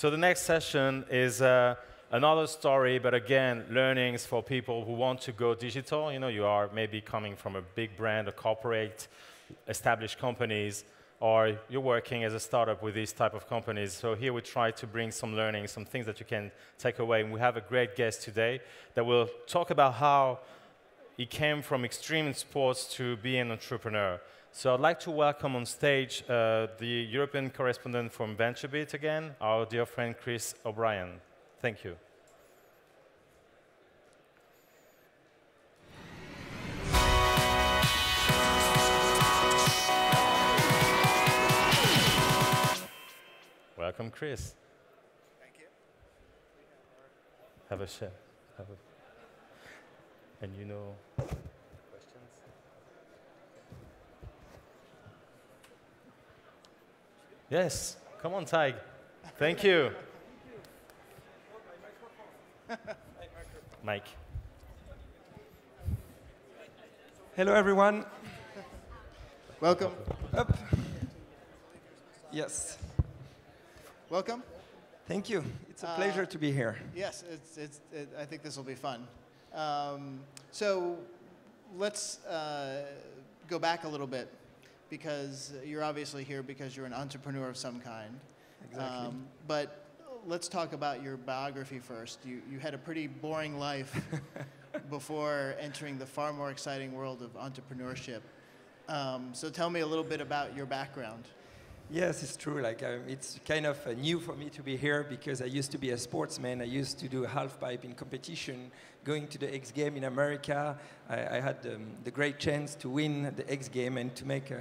So the next session is another story, but again, learnings for people who want to go digital. You know, you are maybe coming from a big brand, a corporate, established companies, or you're working as a startup with these type of companies. So here we try to bring some learnings, some things that you can take away. And we have a great guest today that will talk about how he came from extreme sports to be an entrepreneur. So I'd like to welcome on stage the European correspondent from Venturebeat again, our dear friend Chris O'Brien. Thank you. Welcome, Chris. Thank you. Have a share. And you know questions? Yes. Come on, Taig. Thank you. Mike. Hello, everyone. Welcome. Up. Yes. Welcome. Thank you. It's a pleasure to be here. Yes, I think this will be fun. So let's go back a little bit, because you're obviously here because you're an entrepreneur of some kind. Exactly. But let's talk about your biography first. You had a pretty boring life before entering the far more exciting world of entrepreneurship. So tell me a little bit about your background. Yes, it's true. Like it's kind of new for me to be here because I used to be a sportsman. I used to do half pipe in competition, going to the X Game in America. I had the great chance to win the X Game and to make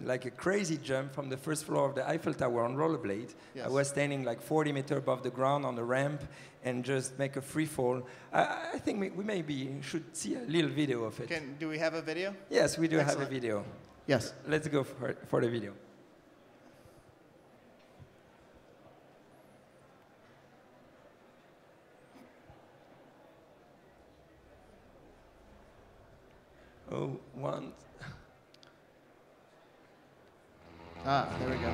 like a crazy jump from the first floor of the Eiffel Tower on rollerblade. Yes. I was standing like 40 meters above the ground on the ramp and just make a free fall. I think we maybe should see a little video of it. Do we have a video? Yes, we do Excellent. have a video. Yes. Let's go for the video. Oh, one. There we go.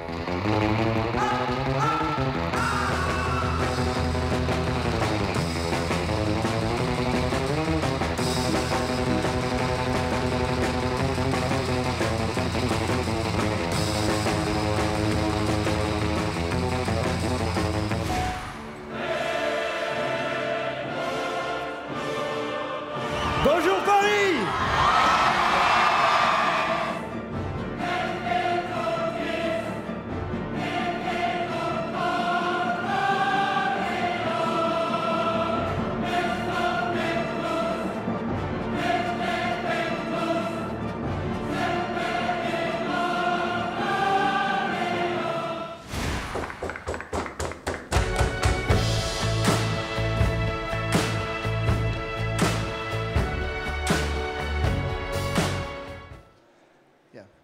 Bonjour Paris!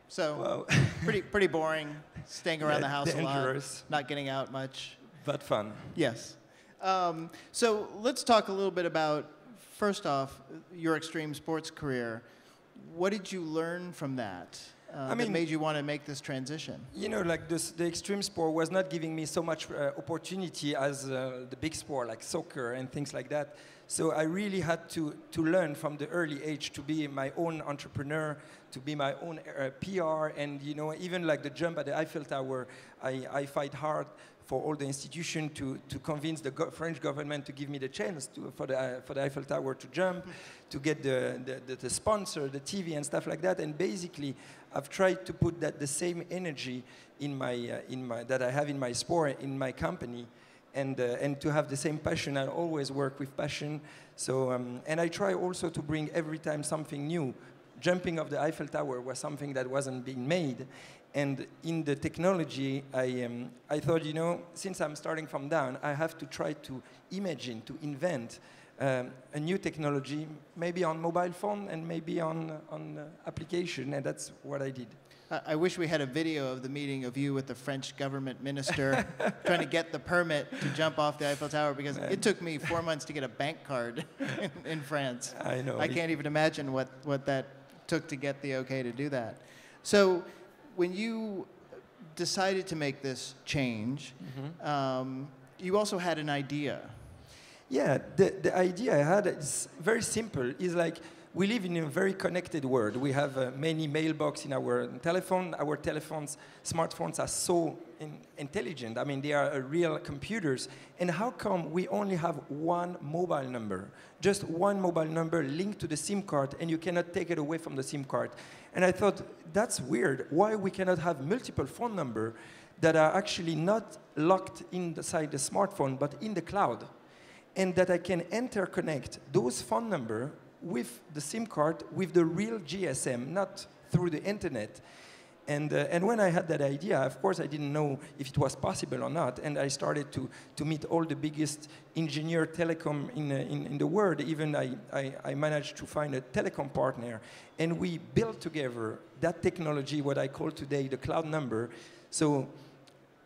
So pretty boring, staying around the house dangerous. a lot, not getting out much. But fun. Yes. So let's talk a little bit about, first off, your extreme sports career. What did you learn from that that made you want to make this transition? You know, like the extreme sport was not giving me so much opportunity as the big sport, like soccer and things like that. So I really had to learn from the early age to be my own entrepreneur, to be my own PR, and you know, even like the jump at the Eiffel Tower, I fight hard for all the institutions to convince the French government to give me the chance for the Eiffel Tower to jump, to get the sponsor, the TV and stuff like that. And basically, I've tried to put the same energy in that I have in my sport, in my company, and to have the same passion. I always work with passion. So and I try also to bring every time something new. Jumping off the Eiffel Tower was something that wasn't being made. And in the technology, I thought, you know, since I'm starting from down, I have to try to imagine, to invent a new technology, maybe on mobile phone and maybe on application, and that's what I did. I wish we had a video of the meeting of you with the French government minister trying to get the permit to jump off the Eiffel Tower, because it took me 4 months to get a bank card in France. I know. I can't even imagine what that took to get the okay to do that. So when you decided to make this change, you also had an idea. Yeah, the idea I had is very simple. It's like we live in a very connected world. We have many mailboxes in our telephone. Our telephones, smartphones are so intelligent. I mean, they are real computers. And how come we only have one mobile number? Just one mobile number linked to the SIM card, and you cannot take it away from the SIM card. And I thought, that's weird. Why we cannot have multiple phone numbers that are actually not locked inside the smartphone, but in the cloud? And that I can interconnect those phone numbers with the SIM card with the real GSM, not through the internet. And when I had that idea, of course, I didn't know if it was possible or not. And I started to meet all the biggest engineer telecom in the world. Even I managed to find a telecom partner. And we built together that technology, what I call today the cloud number. So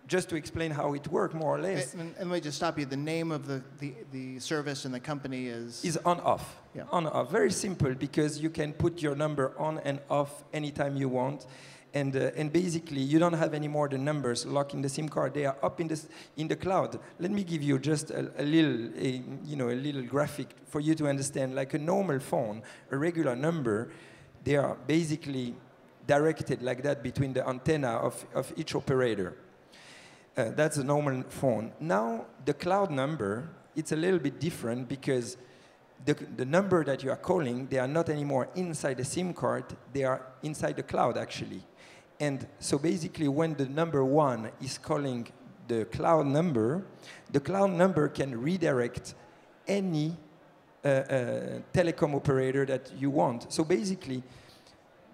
just to explain how it worked, more or less. And let me just stop you. The name of the service and the company is? Is OnOff. Yeah. OnOff. Very simple, because you can put your number on and off anytime you want. And basically, you don't have any more the numbers locked in the SIM card. They are up in the cloud. Let me give you just a little graphic for you to understand. Like a normal phone, a regular number, they are basically directed like that between the antenna of each operator. That's a normal phone. Now, the cloud number, it's a little bit different, because the number that you are calling, they are not anymore inside the SIM card, they are inside the cloud, actually. And so basically, when the number one is calling the cloud number can redirect any telecom operator that you want. So basically,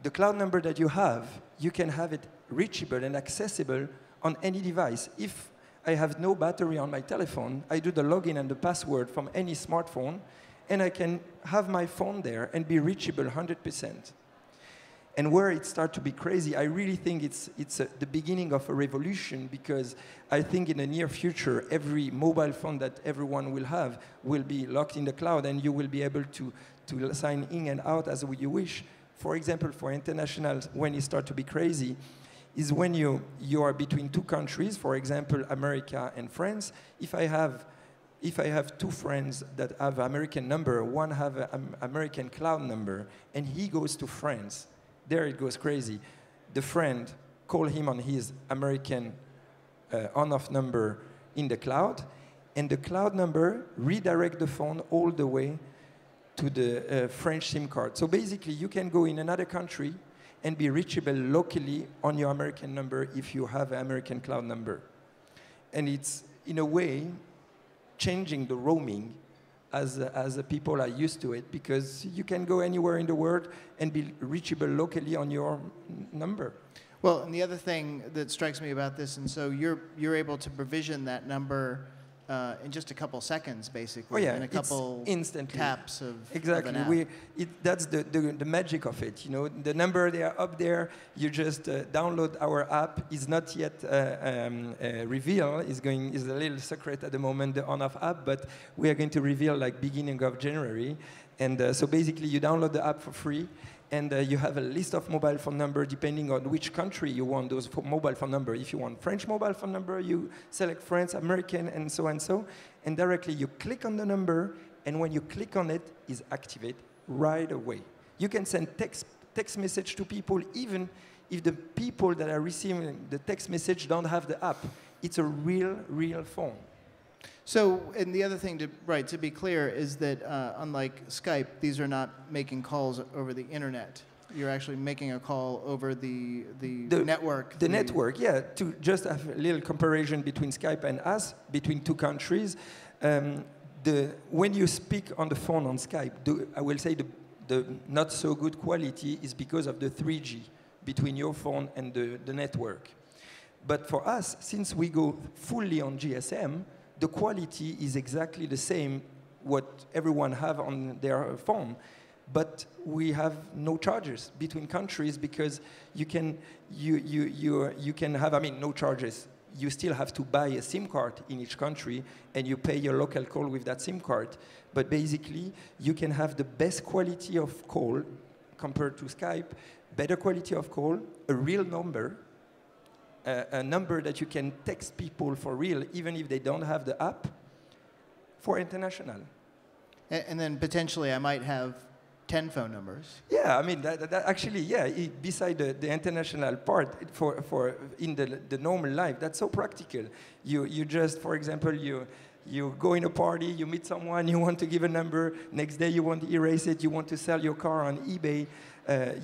the cloud number that you can have it reachable and accessible on any device. If I have no battery on my telephone, I do the login and the password from any smartphone, and I can have my phone there and be reachable 100%. And where it starts to be crazy, I really think it's the beginning of a revolution, because I think in the near future, every mobile phone that everyone will have will be locked in the cloud, and you will be able to sign in and out as you wish. For example, for international, when it starts to be crazy, is when you are between two countries, for example, America and France. If I have two friends that have American number, one have an American cloud number, and he goes to France, there it goes crazy. The friend call him on his American on-off number in the cloud, and the cloud number redirect the phone all the way to the French SIM card. So basically, you can go in another country and be reachable locally on your American number if you have an American cloud number. And it's, in a way, changing the roaming as people are used to it, because you can go anywhere in the world and be reachable locally on your number. Well, and the other thing that strikes me about this, and so you're able to provision that number in just a couple seconds, basically. Oh yeah, in a couple instantly taps of exactly. Of an app. That's the magic of it. You know, the number they are up there. You just download our app. It's not yet revealed. It's a little secret at the moment, the OnOff app, but we are going to reveal like beginning of January. And so basically, you download the app for free. And you have a list of mobile phone numbers depending on which country you want those mobile phone numbers. If you want French mobile phone number, you select France, American, and so and so. And directly you click on the number, and when you click on it, it's activated right away. You can send text message to people, even if the people that are receiving the text message don't have the app. It's a real phone. So, and the other thing to be clear is that unlike Skype, these are not making calls over the internet. You're actually making a call over the network. The network, yeah. To just have a little comparison between Skype and us, between two countries, when you speak on the phone on Skype, I will say the not so good quality is because of the 3G between your phone and the network. But for us, since we go fully on GSM, the quality is exactly the same what everyone have on their phone, but we have no charges between countries, because you can have, I mean, no charges. You still have to buy a SIM card in each country, and you pay your local call with that SIM card. But basically, you can have the best quality of call compared to Skype, better quality of call, a real number, a number that you can text people for real, even if they don't have the app, for international. And then potentially I might have 10 phone numbers. Yeah, I mean, that actually, yeah, beside the international part, for in the normal life, that's so practical. You just, for example, you go in a party, you meet someone, you want to give a number, next day you want to erase it, you want to sell your car on eBay,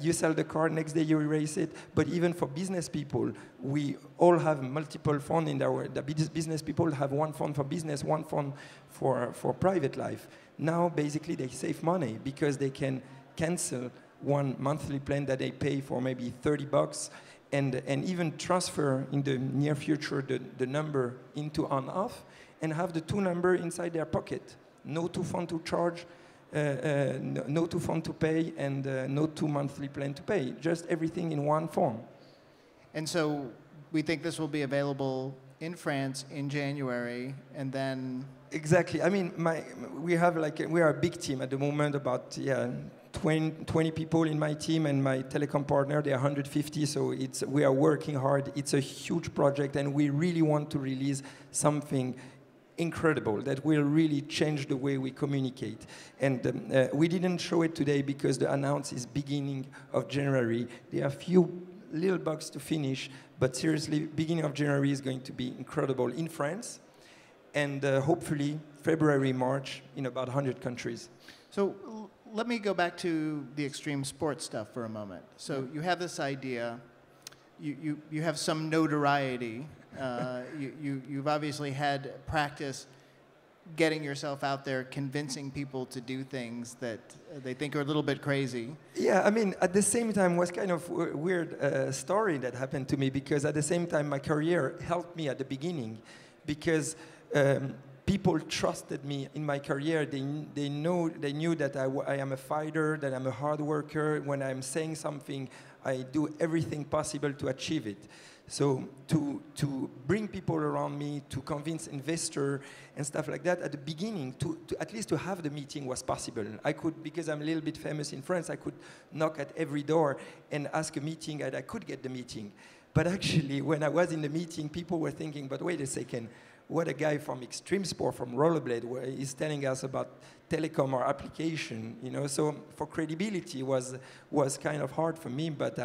you sell the car, next day you erase it. But even for business people, we all have multiple phones in the business people have one phone for business, one phone for private life. Now, basically, they save money because they can cancel one monthly plan that they pay for maybe $30 and even transfer in the near future the number into OnOff and have the two number inside their pocket. No two phone to charge, no two phone to pay, and no two monthly plan to pay. Just everything in one phone. And so we think this will be available in France in January, and then... Exactly. I mean, we are a big team at the moment, about 20 people in my team, and my telecom partner, they are 150, so we are working hard. It's a huge project, and we really want to release something incredible that will really change the way we communicate. And we didn't show it today because the announce is beginning of January. There are a few little bugs to finish, but seriously, beginning of January is going to be incredible in France, and hopefully February, March in about 100 countries. So let me go back to the extreme sports stuff for a moment. So you have this idea, you have some notoriety, you've obviously had practice getting yourself out there, convincing people to do things that they think are a little bit crazy. Yeah, I mean, at the same time, was kind of a weird story that happened to me, because at the same time, my career helped me at the beginning, because people trusted me in my career. They knew that I am a fighter, that I'm a hard worker. When I'm saying something, I do everything possible to achieve it. So to bring people around me, to convince investor and stuff like that, at the beginning, to at least to have the meeting was possible. I could, because I'm a little bit famous in France, I could knock at every door and ask a meeting, and I could get the meeting. But actually, when I was in the meeting, people were thinking, but wait a second, what a guy from extreme sport, from rollerblade, is telling us about telecom or application, you know. So for credibility was kind of hard for me, but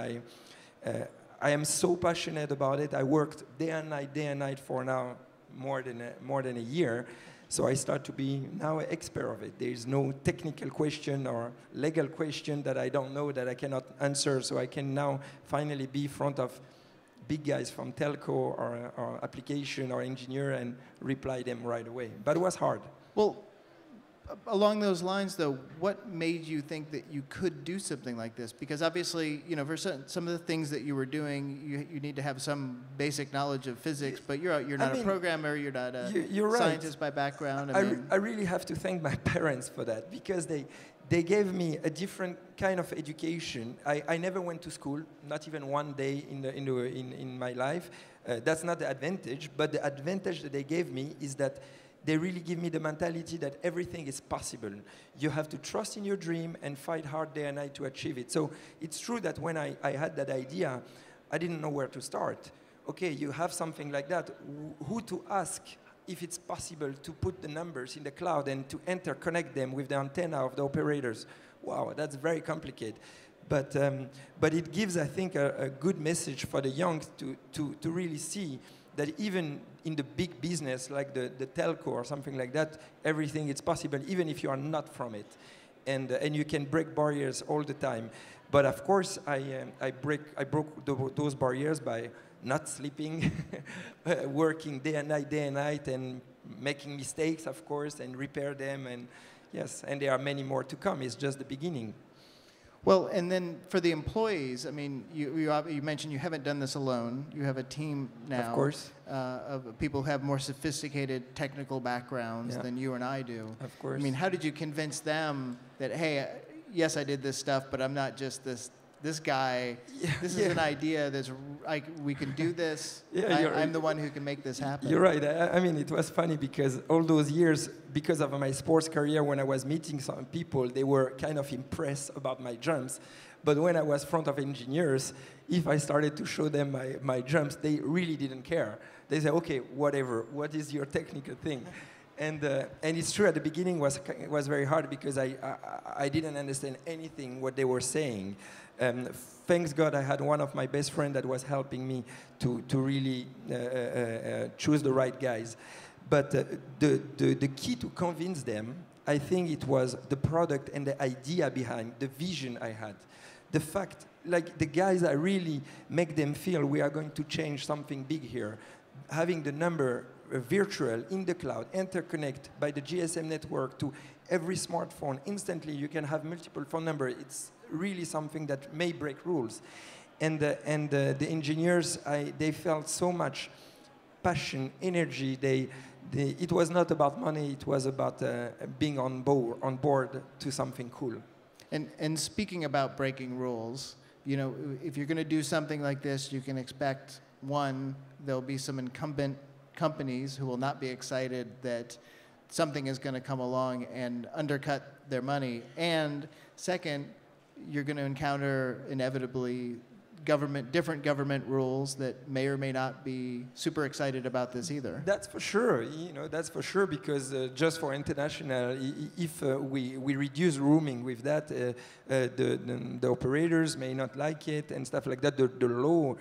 I am so passionate about it. I worked day and night for now more than a year. So I start to be now an expert of it. There is no technical question or legal question that I don't know, that I cannot answer. So I can now finally be in front of big guys from telco or application or engineer and reply them right away. But it was hard. Well, along those lines, though, what made you think that you could do something like this? Because obviously, you know, for some of the things that you were doing, you need to have some basic knowledge of physics, but you're not a programmer, you're not a scientist by background. I really have to thank my parents for that, because they gave me a different kind of education. I never went to school, not even one day in my life. That's not the advantage, but the advantage that they gave me is that they really give me the mentality that everything is possible. You have to trust in your dream and fight hard day and night to achieve it. So it's true that when I had that idea, I didn't know where to start. Okay, you have something like that. Who to ask if it's possible to put the numbers in the cloud and to interconnect them with the antenna of the operators? Wow, that's very complicated. But it gives, I think, a good message for the young to really see that even in the big business, like the telco or something like that, everything is possible, even if you are not from it. And you can break barriers all the time. But of course, I broke those barriers by not sleeping, working day and night, and making mistakes, of course, and repair them. And yes, and there are many more to come. It's just the beginning. Well, and then for the employees, I mean, you mentioned you haven't done this alone. You have a team now, of course, of people who have more sophisticated technical backgrounds than you and I do. Of course. I mean, how did you convince them that, hey, yes, I did this stuff, but I'm not just this this guy, this is an idea that's like, we can do this. I'm the one who can make this happen. You're right. I mean, it was funny because all those years, because of my sports career, when I was meeting some people, they were kind of impressed about my jumps. But when I was front of engineers, if I started to show them my jumps, they really didn't care. They said, okay, whatever, what is your technical thing? And it's true, at the beginning it was very hard because I didn't understand anything what they were saying. Thanks God I had one of my best friends that was helping me to really choose the right guys. But the key to convince them, I think it was the product and the idea behind, the vision I had. The fact, like the guys, I really make them feel we are going to change something big here. Having the number virtual in the cloud, interconnect by the GSM network to every smartphone instantly, you can have multiple phone numbers. It's really something that may break rules. And the engineers, they felt so much passion, energy. It was not about money, it was about being on board to something cool. And speaking about breaking rules, you know, if you're going to do something like this, you can expect, one, there'll be some incumbent companies who will not be excited that something is going to come along and undercut their money. And second, you're going to encounter inevitably different government rules that may or may not be super excited about this either. That's for sure. You know, that's for sure, because just for international, if we reduce roaming with that, the operators may not like it and stuff like that. The law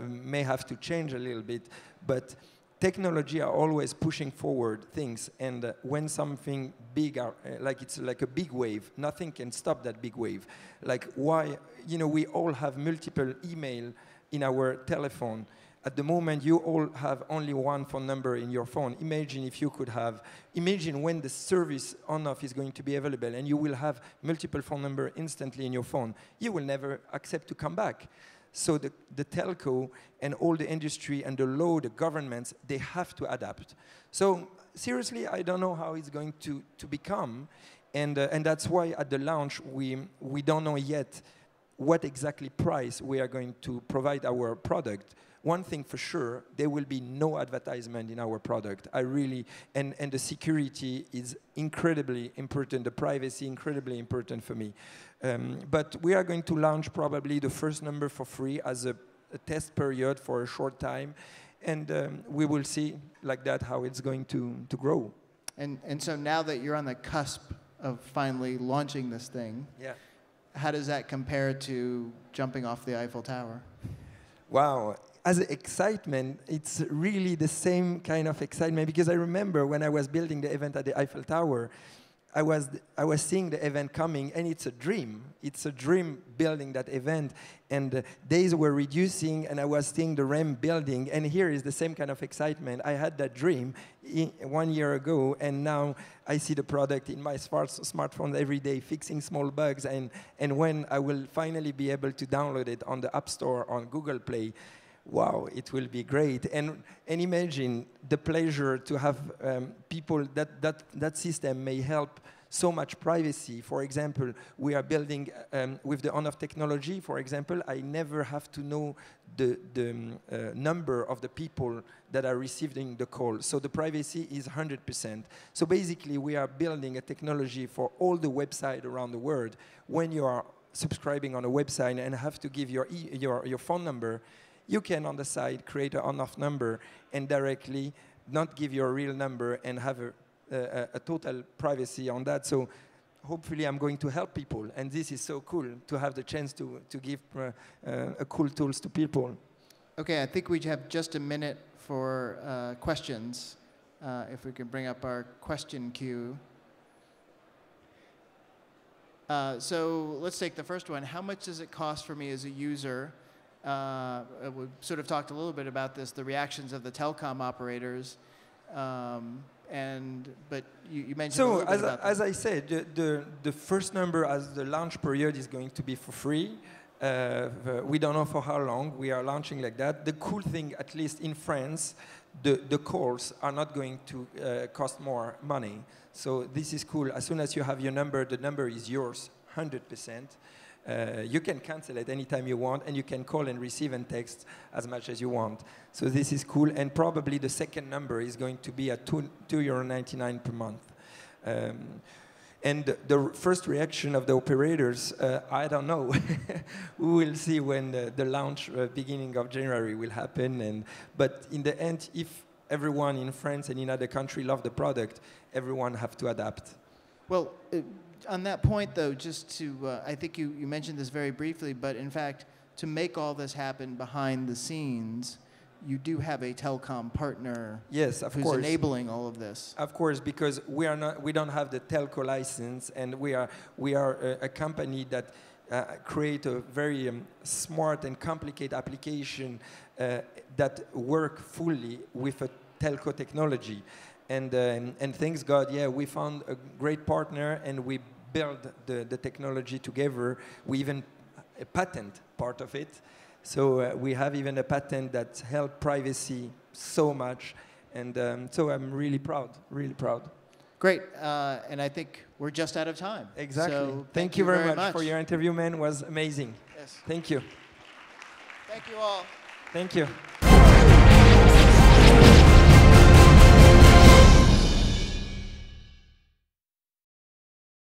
may have to change a little bit, but technology are always pushing forward things, and when something big, like it's like a big wave, nothing can stop that big wave. Like why, you know, we all have multiple email in our telephone. At the moment, you all have only one phone number in your phone. Imagine if you could have, imagine when the service OnOff is going to be available and you will have multiple phone number instantly in your phone. You will never accept to come back. So the telco and all the industry and the law, the governments, they have to adapt. So seriously, I don't know how it's going to become. And that's why at the launch, we don't know yet what exactly price we are going to provide our product. One thing for sure, there will be no advertisement in our product. And the security is incredibly important, the privacy incredibly important for me. But we are going to launch probably the first number for free as a test period for a short time. And we will see like that how it's going to grow. And so now that you're on the cusp of finally launching this thing, yeah. How does that compare to jumping off the Eiffel Tower? Wow. As excitement, it's really the same kind of excitement, because I remember when I was building the event at the Eiffel Tower, I was seeing the event coming, and it's a dream. It's a dream building that event, and days were reducing, and I was seeing the RAM building, and here is the same kind of excitement. I had that dream 1 year ago, and now I see the product in my smartphone every day, fixing small bugs, and when I will finally be able to download it on the App Store, on Google Play, wow, it will be great. And imagine the pleasure to have people, that system may help so much privacy. For example, we are building with the OnOff technology, for example, I never have to know the number of the people that are receiving the call. So the privacy is 100%. So basically, we are building a technology for all the websites around the world. When you are subscribing on a website and have to give your phone number, you can, on the side, create an OnOff number and directly not give your real number and have a total privacy on that. So hopefully I'm going to help people. And this is so cool to have the chance to give cool tools to people. OK, I think we have just a minute for questions. If we can bring up our question queue. So let's take the first one. How much does it cost for me as a user? We sort of talked a little bit about this, the reactions of the telecom operators, but you mentioned a little bit about that. As I said, the first number as the launch period is going to be for free. We don't know for how long. We are launching like that. The cool thing, at least in France, the calls are not going to cost more money. So this is cool. As soon as you have your number, the number is yours, 100%. You can cancel it anytime you want, and you can call and receive and text as much as you want. So this is cool, and probably the second number is going to be at €2.99 per month. And the first reaction of the operators, I don't know. We will see when the launch beginning of January will happen. But in the end, if everyone in France and in other countries love the product, everyone have to adapt. Well, on that point, though, just to, I think you mentioned this very briefly, but in fact, to make all this happen behind the scenes, you do have a telecom partner, yes, of who's course, enabling all of this. Of course, because we don't have the telco license, and we are a company that create a very smart and complicated application that work fully with a telco technology. And thanks God, yeah, we found a great partner, and we build the technology together. We even patent part of it. So we have even a patent that helps privacy so much. And so I'm really proud, really proud. Great. And I think we're just out of time. Exactly. So thank you very much for your interview, man. It was amazing. Yes. Thank you. Thank you all. Thank you.